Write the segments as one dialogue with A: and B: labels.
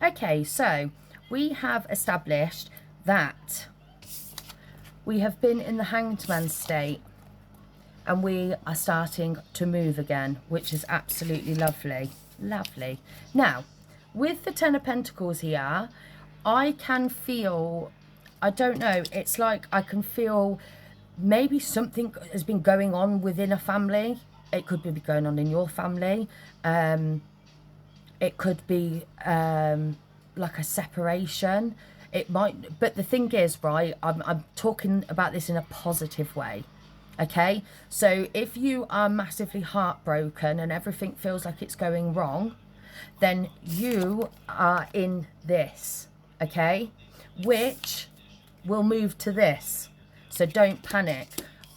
A: Okay, so we have established that we have been in the Hanged Man state and we are starting to move again, which is absolutely lovely. Lovely. Now, with the Ten of Pentacles here, I can feel, I don't know, it's like I can feel maybe something has been going on within a family. It could be going on in your family. It could be like a separation. It might, but the thing is, right, I'm talking about this in a positive way. Okay, so if you are massively heartbroken and everything feels like it's going wrong, then you are in this, okay, which will move to this. So don't panic.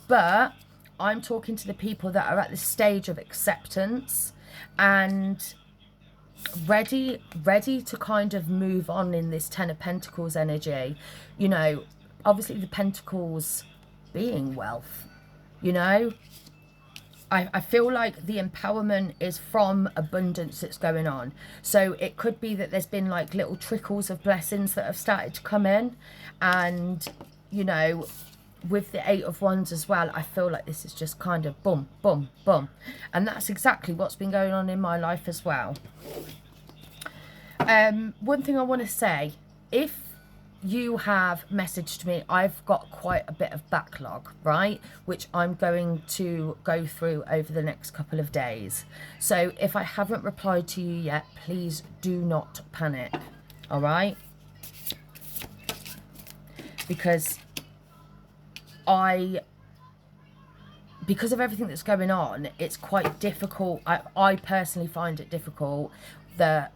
A: But I'm talking to the people that are at the stage of acceptance and ready to kind of move on in this Ten of Pentacles energy. You know, obviously the Pentacles being wealth, you know, I feel like the empowerment is from abundance that's going on. So it could be that there's been like little trickles of blessings that have started to come in. And, you know, with the Eight of Wands as well, I feel like this is just kind of boom, boom, boom. And that's exactly what's been going on in my life as well. One thing I want to say, if you have messaged me, I've got quite a bit of backlog, right, which I'm going to go through over the next couple of days. So if I haven't replied to you yet, please do not panic, all right? Because of everything that's going on, it's quite difficult. I personally find it difficult that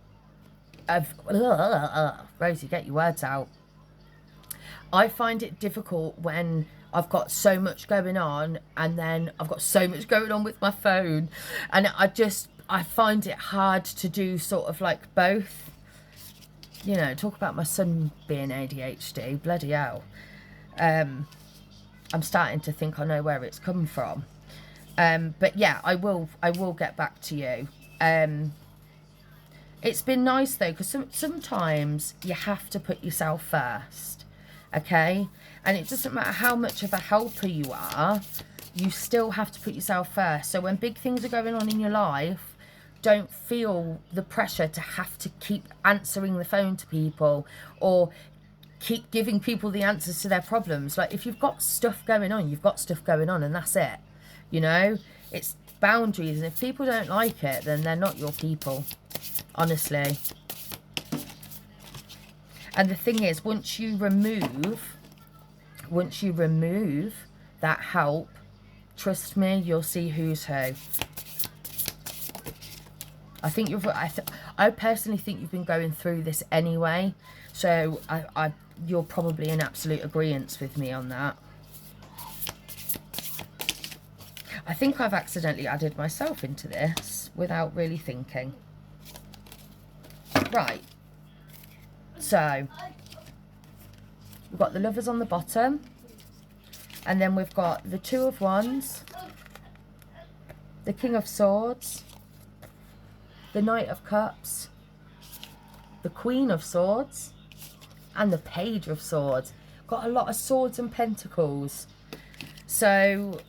A: Rosie, get your words out. I find it difficult when I've got so much going on and then I've got so much going on with my phone, and I find it hard to do sort of like both. You know, talk about my son being ADHD, bloody hell. I'm starting to think I know where it's come from. But yeah, I will get back to you. It's been nice though, because sometimes you have to put yourself first, okay? And it doesn't matter how much of a helper you are, you still have to put yourself first. So when big things are going on in your life, don't feel the pressure to have to keep answering the phone to people or keep giving people the answers to their problems. Like, if you've got stuff going on, you've got stuff going on, and that's it. You know, it's boundaries, and if people don't like it, then they're not your people, honestly. And the thing is, once you remove that help, trust me, you'll see who's who. I think I personally think you've been going through this anyway, so you're probably in absolute agreement with me on that. I think I've accidentally added myself into this without really thinking. Right. So, we've got the Lovers on the bottom. And then we've got the Two of Wands. The King of Swords. The Knight of Cups. The Queen of Swords. And the Page of Swords. Got a lot of swords and pentacles. So,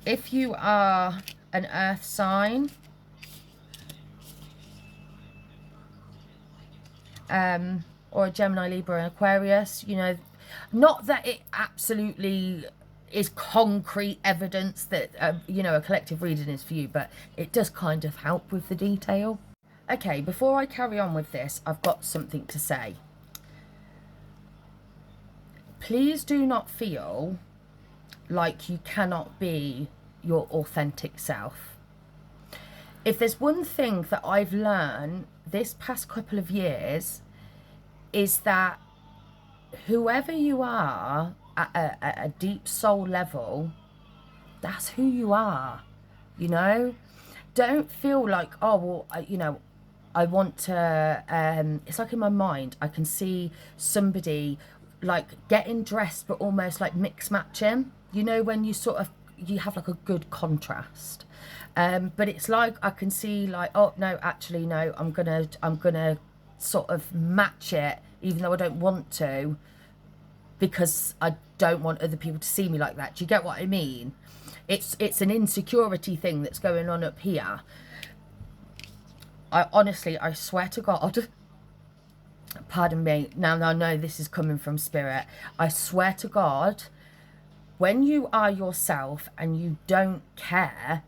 A: if you are an earth sign, or a Gemini, Libra, and Aquarius, you know, not that it absolutely is concrete evidence that, you know, a collective reading is for you, but it does kind of help with the detail. Okay, before I carry on with this, I've got something to say. Please do not feel like you cannot be your authentic self. If there's one thing that I've learned this past couple of years, is that whoever you are at a deep soul level, that's who you are, you know? Don't feel like, oh, well, you know, I want to, it's like in my mind, I can see somebody like getting dressed, but almost like mix matching, you know, when you sort of, you have like a good contrast. But it's like, I can see like, oh no, actually no, I'm gonna sort of match it, even though I don't want to, because I don't want other people to see me like that. Do you get what I mean? It's an insecurity thing that's going on up here. I swear to God, pardon me, now I know this is coming from spirit. I swear to God, when you are yourself and you don't care,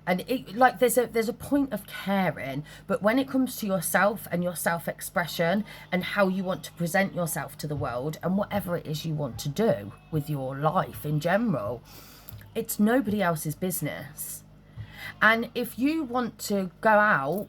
A: and like there's a point of caring, but when it comes to yourself and your self-expression and how you want to present yourself to the world and whatever it is you want to do with your life in general, it's nobody else's business. And if you want to go out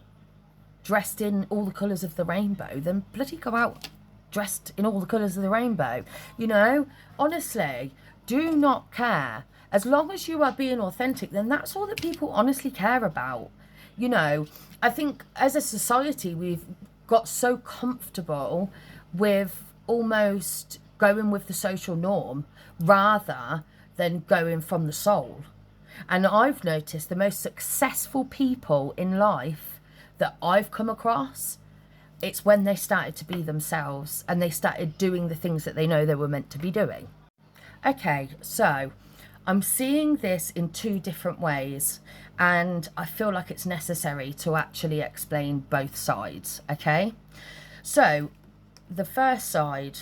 A: dressed in all the colours of the rainbow, then bloody go out dressed in all the colours of the rainbow. You know, honestly, do not care. As long as you are being authentic, then that's all that people honestly care about. You know, I think as a society, we've got so comfortable with almost going with the social norm rather than going from the soul. And I've noticed the most successful people in life that I've come across, it's when they started to be themselves and they started doing the things that they know they were meant to be doing. Okay, so I'm seeing this in two different ways, and I feel like it's necessary to actually explain both sides, okay? So, the first side,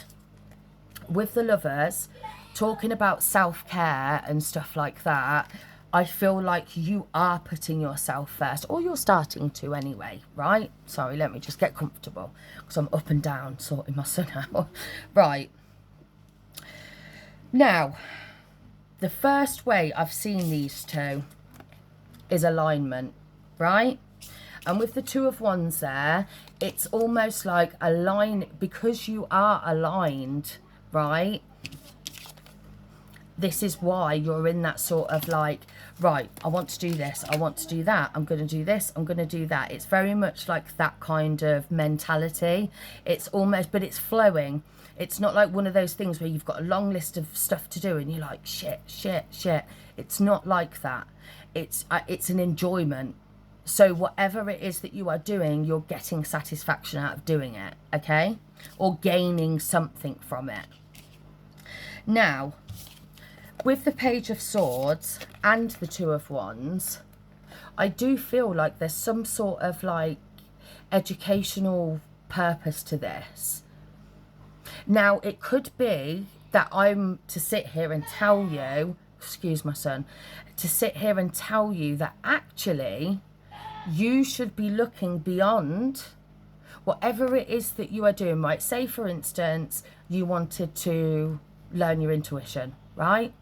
A: with the Lovers, talking about self-care and stuff like that, I feel like you are putting yourself first, or you're starting to anyway, right? Sorry, let me just get comfortable, because I'm up and down sorting my son out. Right. Now, the first way I've seen these two is alignment, right? And with the Two of Wands there, it's almost like because you are aligned, right? This is why you're in that sort of like, right, I want to do this, I want to do that, I'm going to do this, I'm going to do that. It's very much like that kind of mentality. It's almost, but it's flowing. It's not like one of those things where you've got a long list of stuff to do and you're like, shit. It's not like that. It's an enjoyment. So whatever it is that you are doing, you're getting satisfaction out of doing it, okay? Or gaining something from it. Now, with the Page of Swords and the Two of Wands, I do feel like there's some sort of like educational purpose to this. Now, it could be that I'm to sit here and tell you, excuse my son, to sit here and tell you that actually you should be looking beyond whatever it is that you are doing, right? Say, for instance, you wanted to learn your intuition, right?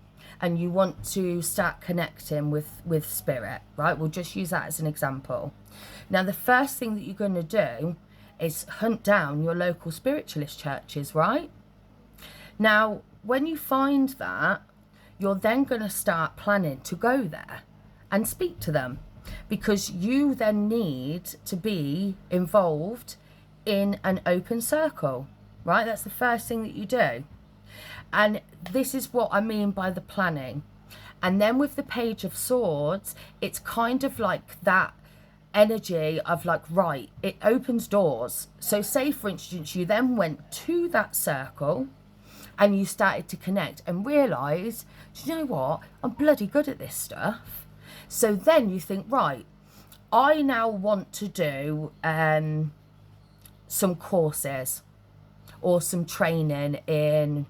A: And you want to start connecting with spirit, right? We'll just use that as an example. Now, the first thing that you're going to do is hunt down your local spiritualist churches, right? Now, when you find that, you're then going to start planning to go there and speak to them, because you then need to be involved in an open circle, right? That's the first thing that you do. And this is what I mean by the planning. And then with the Page of Swords, it's kind of like that energy of like, right, it opens doors. So say, for instance, you then went to that circle and you started to connect and realise, do you know what? I'm bloody good at this stuff. So then you think, right, I now want to do some courses or some training in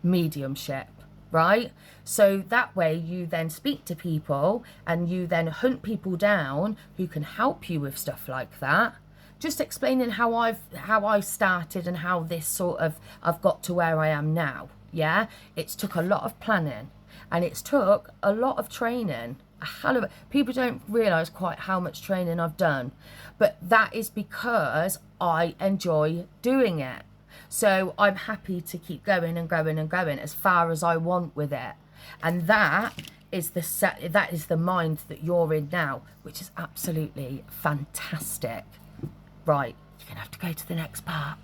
A: mediumship, right? So that way you then speak to people and you then hunt people down who can help you with stuff like that. Just explaining how I started and how this sort of I've got to where I am now. Yeah, it's took a lot of planning and it's took a lot of training. A hell of it. People don't realise quite how much training I've done, but that is because I enjoy doing it. So I'm happy to keep going and going and going as far as I want with it. And that is the mind that you're in now, which is absolutely fantastic. Right, you're gonna have to go to the next part.